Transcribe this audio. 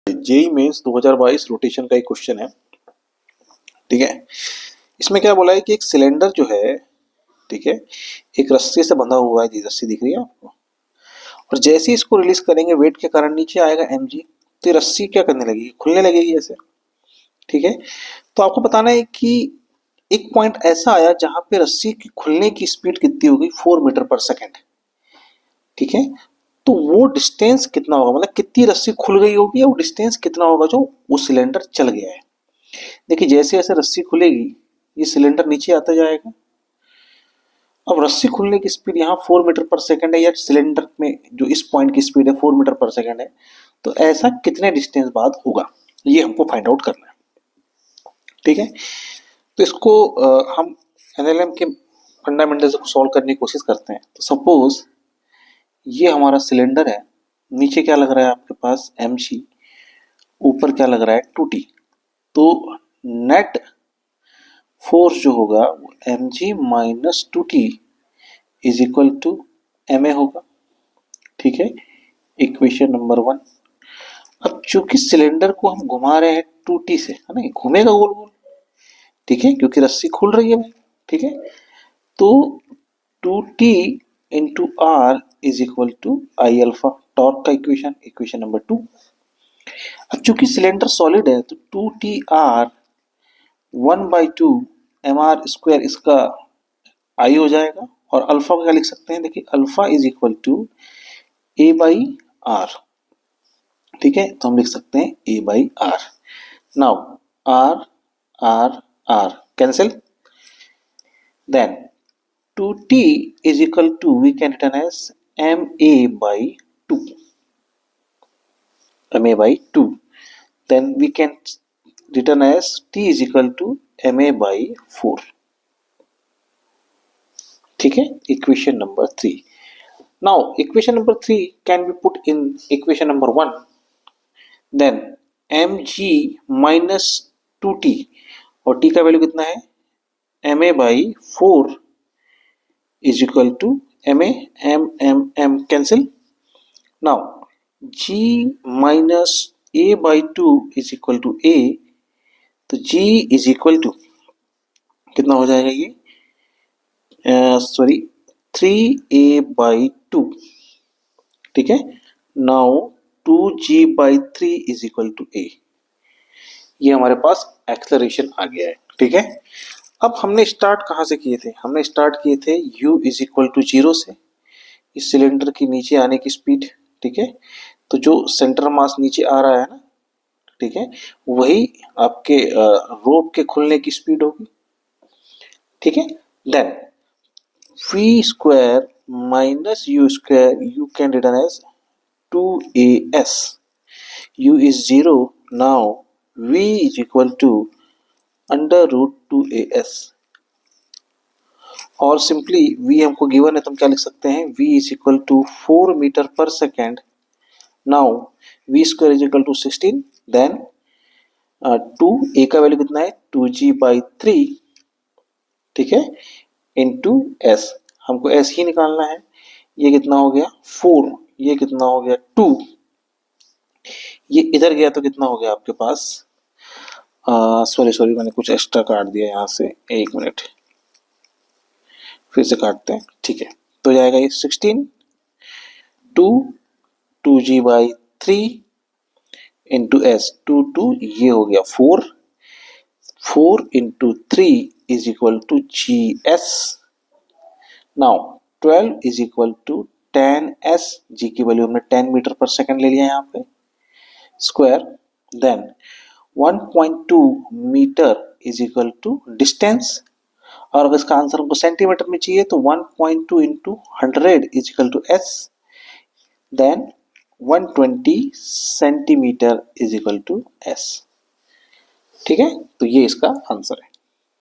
JEE mains 2022 rotation का एक question है। ठीक है, इसमें क्या बोला है कि एक सिलेंडर जो है, ठीक है, एक रस्सी से बंधा हुआ है। रस्सी दिख रही है आपको, और जैसे ही इसको रिलीज करेंगे वेट के कारण नीचे आएगा mg, तो ये रस्सी क्या करने लगेगी, खुलने लगेगी ऐसे। ठीक है, तो आपको बताना है कि एक पॉइंट ऐसा आया जहां पे रस्सी की खुलने की स्पीड कितनी होगी, 4 मीटर पर सेकेंड। ठीक है, तो वो डिस्टेंस कितना होगा, मतलब कितनी रस्सी खुल गई होगी, या वो डिस्टेंस कितना होगा जो वो सिलेंडर चल गया है। देखिए जैसे जैसे रस्सी खुलेगी ये सिलेंडर नीचे आता जाएगा। अब रस्सी खुलने की स्पीड यहाँ 4 मीटर पर सेकंड है, या सिलेंडर में जो इस पॉइंट की स्पीड है 4 मीटर पर सेकंड है, तो ऐसा कितने डिस्टेंस बाद होगा, ये हमको फाइंड आउट करना है। ठीक है, तो इसको हम एनएलएम के फंडामेंटल्स को सॉल्व करने की कोशिश करते हैं। तो सपोज ये हमारा सिलेंडर है, नीचे क्या लग रहा है आपके पास mg, ऊपर क्या लग रहा है 2t। तो नेट फोर्स जो होगा वो mg minus 2t is equal to ma होगा। ठीक है, इक्वेशन नंबर 1। अब चूंकि सिलेंडर को हम घुमा रहे हैं 2t से, है ना, घूमेगा गोल गोल। ठीक है, क्योंकि रस्सी खुल रही है भाई। ठीक है, तो 2t into r is equal to I alpha, torque का इक्वेशन, इक्वेशन नंबर 2। अब चूंकि सिलेंडर सॉलिड है तो 2t r 1/2 mr² इसका आई हो जाएगा, और अल्फा को क्या लिख सकते हैं, देखिए alpha is equal to a/r। ठीक है, तो हम लिख सकते हैं a/r। Now r r r cancel, then 2t is equal to we can written as ma/2, ma/2, then we can written as t is equal to ma/4। ठीक है, equation number 3। Now equation number 3 can be put in equation number 1, then mg minus 2t, और t का value कितना है ma/4 is equal to m cancel. Now g minus a/2 is equal to a, तो g is equal to कितना हो जाएगा ये, sorry 3a/2। ठीक है, now 2g/3 is equal to a। ये हमारे पास एक्सेलरेशन आ गया है। ठीक है, अब हमने स्टार्ट कहाँ से किए थे, हमने स्टार्ट किए थे u इज इक्वल टू 0 से, इस सिलेंडर की नीचे आने की स्पीड। ठीक है, तो जो सेंटर मास नीचे आ रहा है ना, ठीक है, वही आपके रोप के खुलने की स्पीड होगी। ठीक है, then v² minus u² you can written as 2as, u is 0, now v is equal to √2as, और सिंपली v हमको गिवन है तो हम क्या लिख सकते हैं, v is equal to 4 metre पर second. Now v² is equal to 16, then 2 a का वैल्यू कितना है 2g/3, ठीक है, इंटू s, हमको s ही निकालना है। ये कितना हो गया 4, ये कितना हो गया 2, ये इधर गया तो कितना हो गया आपके पास, सॉरी मैंने कुछ एक्स्ट्रा काट दिया यहाँ से, एक मिनट फिर से काटते हैं। ठीक है, तो जाएगा ये 16, 2g/3 इंटू s, 2 ये हो गया 4 into 3 is equal to gs। Now 12 is equal to 10s, g की वैल्यू हमने 10 मीटर पर सेकंड ले लिया यहाँ पे, square, then 1.2 metre is equal to distance, और अगर इसका आंसर हमको सेंटीमीटर में चाहिए तो 1.2 into 100 is equal to s, then 120 centimetre is equal to s। ठीक है, तो ये इसका आंसर है।